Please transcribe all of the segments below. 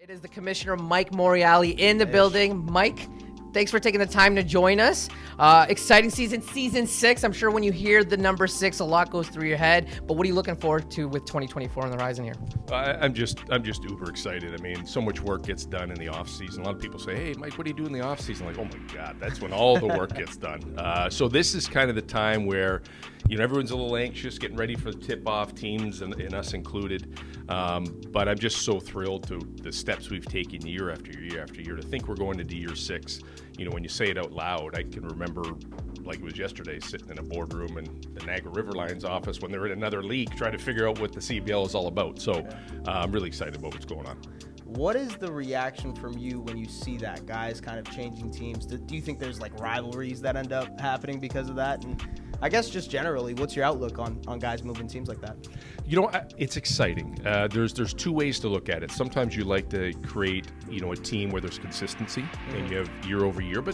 It is the Commissioner, Mike Morreale, in the building. Mike, thanks for taking the time to join us. Exciting season 6. I'm sure when you hear the number 6, a lot goes through your head. But what are you looking forward to with 2024 on the horizon here? I'm just uber excited. I mean, so much work gets done in the off season. A lot of people say, "Hey, Mike, what do you do in the off season?" Like, oh my God, that's when all the work gets done. So this is kind of the time where, everyone's a little anxious, getting ready for the tip-off, teams and us included. But I'm just so thrilled to the steps we've taken year after year after year. To think we're going into year 6, when you say it out loud, I can remember like it was yesterday sitting in a boardroom in the Niagara River Lions office when they're in another league trying to figure out what the CEBL is all about. So I'm really excited about what's going on. What is the reaction from you when you see that, guys kind of changing teams? Do you think there's like rivalries that end up happening because of that? And I guess just generally, what's your outlook on guys moving teams like that? It's exciting. There's 2 ways to look at it. Sometimes you like to create, a team where there's consistency and you have year over year, but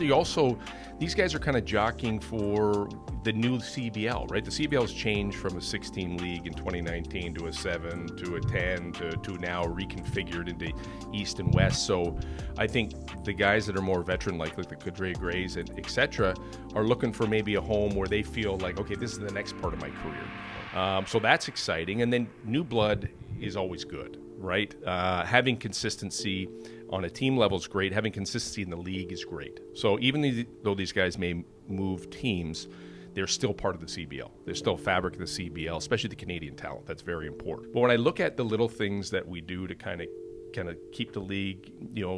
these guys are kind of jockeying for the new CEBL, right? The CEBL has changed from a 16 league in 2019 to a 7 to a 10 to now reconfigured into East and West. So I think the guys that are more veteran, like the Cadre Grays and et cetera, are looking for maybe a home where they feel like, okay, this is the next part of my career. So that's exciting. And then new blood is always good, right? Having consistency on a team level is great. Having consistency in the league is great. So even though these guys may move teams, they're still part of the CEBL. They're still fabric of the CEBL, especially the Canadian talent. That's very important. But when I look at the little things that we do to kind of keep the league,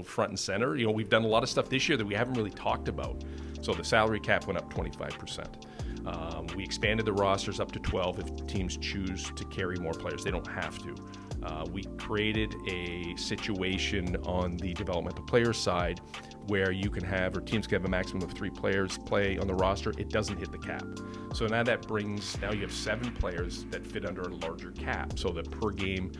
front and center, we've done a lot of stuff this year that we haven't really talked about. So the salary cap went up 25%. We expanded the rosters up to 12 if teams choose to carry more players. They don't have to. We created a situation on the developmental players side where you can have, or teams can have a maximum of 3 players play on the roster. It doesn't hit the cap. So now you have 7 players that fit under a larger cap. So the per game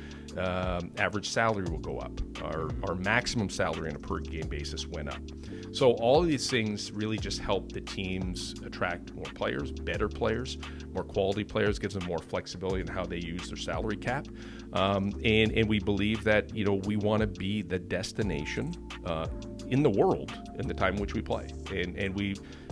average salary will go up. Our maximum salary on a per game basis went up. So all of these things really just help the teams attract more players, better players, more quality players, gives them more flexibility in how they use their salary cap. And we believe that, we want to be the destination in the world in the time in which we play. And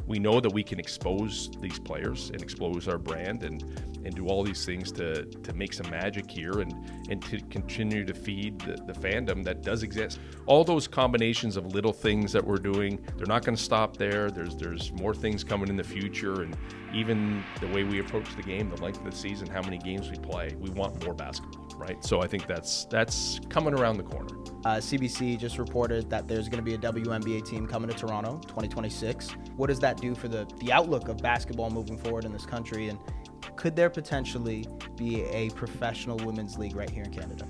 we know that we can expose these players and expose our brand and do all these things to make some magic here and to continue to feed the fandom that does exist. All those combinations of little things that we're doing, they're not going to stop there. There's more things coming in the future, and even the way we approach the game, the length of the season, how many games we play, we want more basketball, right? So I think that's coming around the corner. CBC just reported that there's going to be a WNBA team coming to Toronto 2026. What does that do for the outlook of basketball moving forward in this country? And could there potentially be a professional women's league right here in Canada?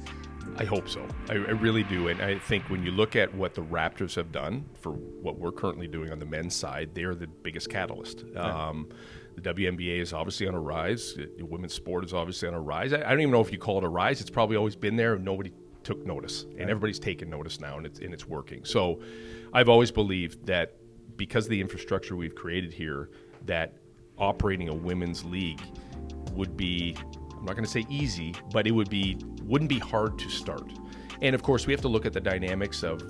I hope so. I really do. And I think when you look at what the Raptors have done for what we're currently doing on the men's side, they're the biggest catalyst. The WNBA is obviously on a rise. The women's sport is obviously on a rise. I don't even know if you call it a rise. It's probably always been there and nobody took notice, and everybody's taken notice now, and it's working. So I've always believed that because of the infrastructure we've created here, that operating a women's league would be, I'm not going to say easy, but wouldn't be hard to start. And of course, we have to look at the dynamics of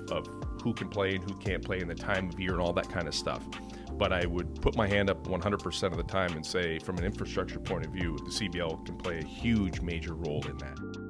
who can play and who can't play and the time of year and all that kind of stuff. But I would put my hand up 100% of the time and say, from an infrastructure point of view, the CEBL can play a huge, major role in that.